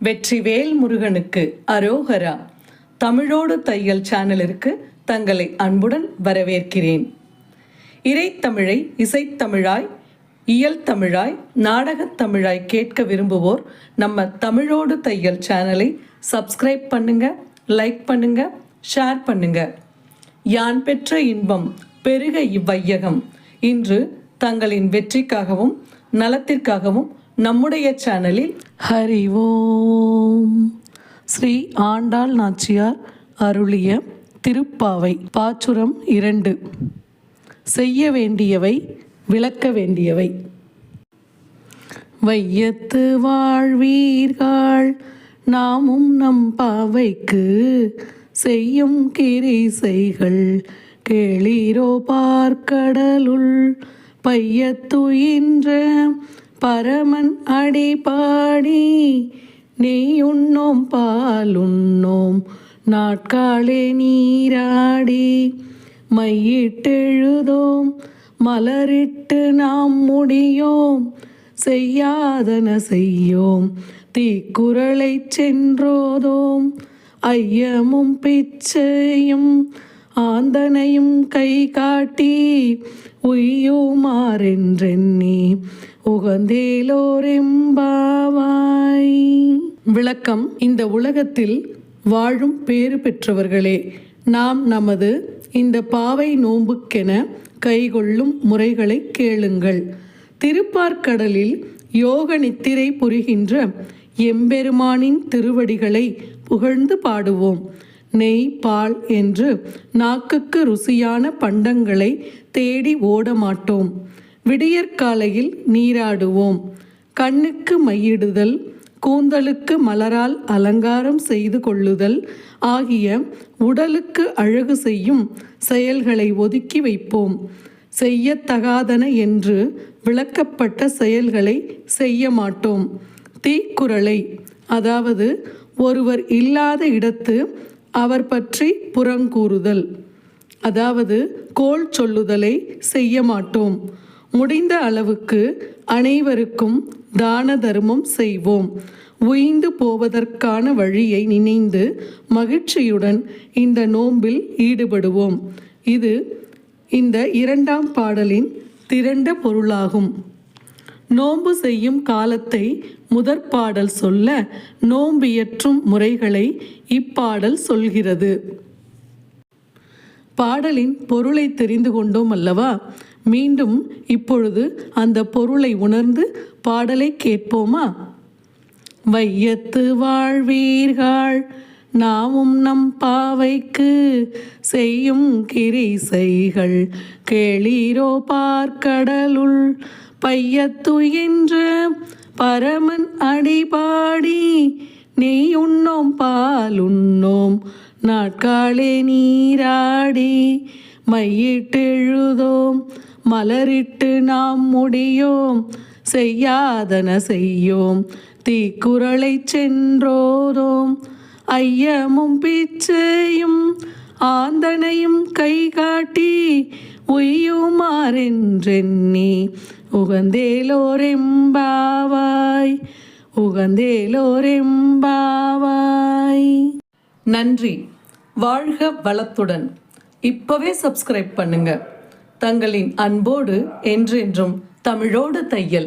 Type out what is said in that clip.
வெற்றிவேல் முருகனுக்கு அரோகரா. தமிழோடு தையல் சேனலிற்கு தங்களை அன்புடன் வரவேற்கிறேன். இறைத்தமிழை இசைத்தமிழாய், இயல் தமிழாய், நாடகத் தமிழாய் கேட்க விரும்புவோர் நம்ம தமிழோடு தையல் சேனலை சப்ஸ்கிரைப் பண்ணுங்க, லைக் பண்ணுங்க, ஷேர் பண்ணுங்க. யான் பெற்ற இன்பம் பெருக இவ்வையகம். இன்று தங்களின் வெற்றிக்காகவும் நலத்திற்காகவும் நம்முடைய சேனலில் ஹரி ஓம் ஸ்ரீ ஆண்டாள் நாச்சியார் அருளிய திருப்பாவை பாச்சுரம் 2. செய்ய வேண்டியவை, விளக்க வேண்டியவை. வையத்து வாழ்வீர்கள் நாமும் நம் பாவைக்கு செய்யும் கிரிசைகள் கேளீரோ பார்க்கடலுள் பையத்துயின்ற பரமன் அடிபாடி நெய்யுண்ணோம் பாலுண்ணோம் நாட்காலே நீராடி மையிட்டெழுதோம் மலரிட்டு நாம் முடியோம் செய்யாதன செய்யோம் தீக்குறளை சென்றோதோம் ஐயமும் பிச்சையும் ஆந்தனையும் கை காட்டி உய்யுமாறென்றெண்ணி உகந்தேலோரெம்பாவாய். விளக்கம்: இந்த உலகத்தில் வாழும் பேறு பெற்றவர்களே, நாம் நமது இந்த பாவை நோன்புக்கென கைகொள்ளும் முறைகளை கேளுங்கள். திருப்பார்க்கடலில் யோக நித்திரை புரிகின்ற எம்பெருமானின் திருவடிகளை புகழ்ந்து பாடுவோம். நெய், பால் என்று நாக்குக்கு ருசியான பண்டங்களை தேடி ஓட மாட்டோம். விடியற்காலையில் நீராடுவோம். கண்ணுக்கு மையிடுதல், கூந்தலுக்கு மலரால் அலங்காரம் செய்து கொள்ளுதல் ஆகிய உடலுக்கு அழகு செய்யும் செயல்களை ஒதுக்கி வைப்போம். செய்யத்தகாதன என்று விளக்கப்பட்ட செயல்களை செய்ய மாட்டோம். தீக்குறளை, அதாவது ஒருவர் இல்லாத இடத்து அவர் பற்றி புறங்கூறுதல், அதாவது கோள் சொல்லுதலை செய்ய மாட்டோம். முடிந்த அளவுக்கு அனைவருக்கும் தான தர்மம் செய்வோம். உய்ந்து போவதற்கான வழியை நினைந்து மகிழ்ச்சியுடன் இந்த நோன்பில் ஈடுபடுவோம். இது இந்த 2ஆம் பாடலின் திரண்ட பொருளாகும். நோன்பு செய்யும் காலத்தை முதற்பாடல் சொல்ல, நோன்பியற்றும் முறைகளை இப்பாடல் சொல்கிறது. பாடலின் பொருளை தெரிந்து கொண்டோம் அல்லவா? மீண்டும் இப்பொழுது அந்த பொருளை உணர்ந்து பாடலை கேட்போமா? வையத்து வாழ்வீர்கள் நாமும் நம் பாவைக்கு செய்யும் கிரிசைகள் கேளீரோ பார்க்கடலுள் பையத்துயின்ற பரமன் அடிபாடி நெய்யுண்ணோம் பாலுண்ணோம் நாட்காலே நீராடி மையிட்டெழுதோம் மலரிட்டு நாம் முடியோம் செய்யாதன செய்யோம் தீக்குறளை சென்றோதோம் ஐயமும் பிச்சையும் ஆந்தனையும் கை காட்டி உய்யுமாறென்றெண்ணி உகந்தேலோரெம்பாவாய், உகந்தேலோரெம்பாவாய். நன்றி. வாழ்க வளத்துடன். இப்பவே சப்ஸ்கிரைப் பண்ணுங்க. தங்களின் அன்போடு என்றென்றும் தமிழோடு தையல்.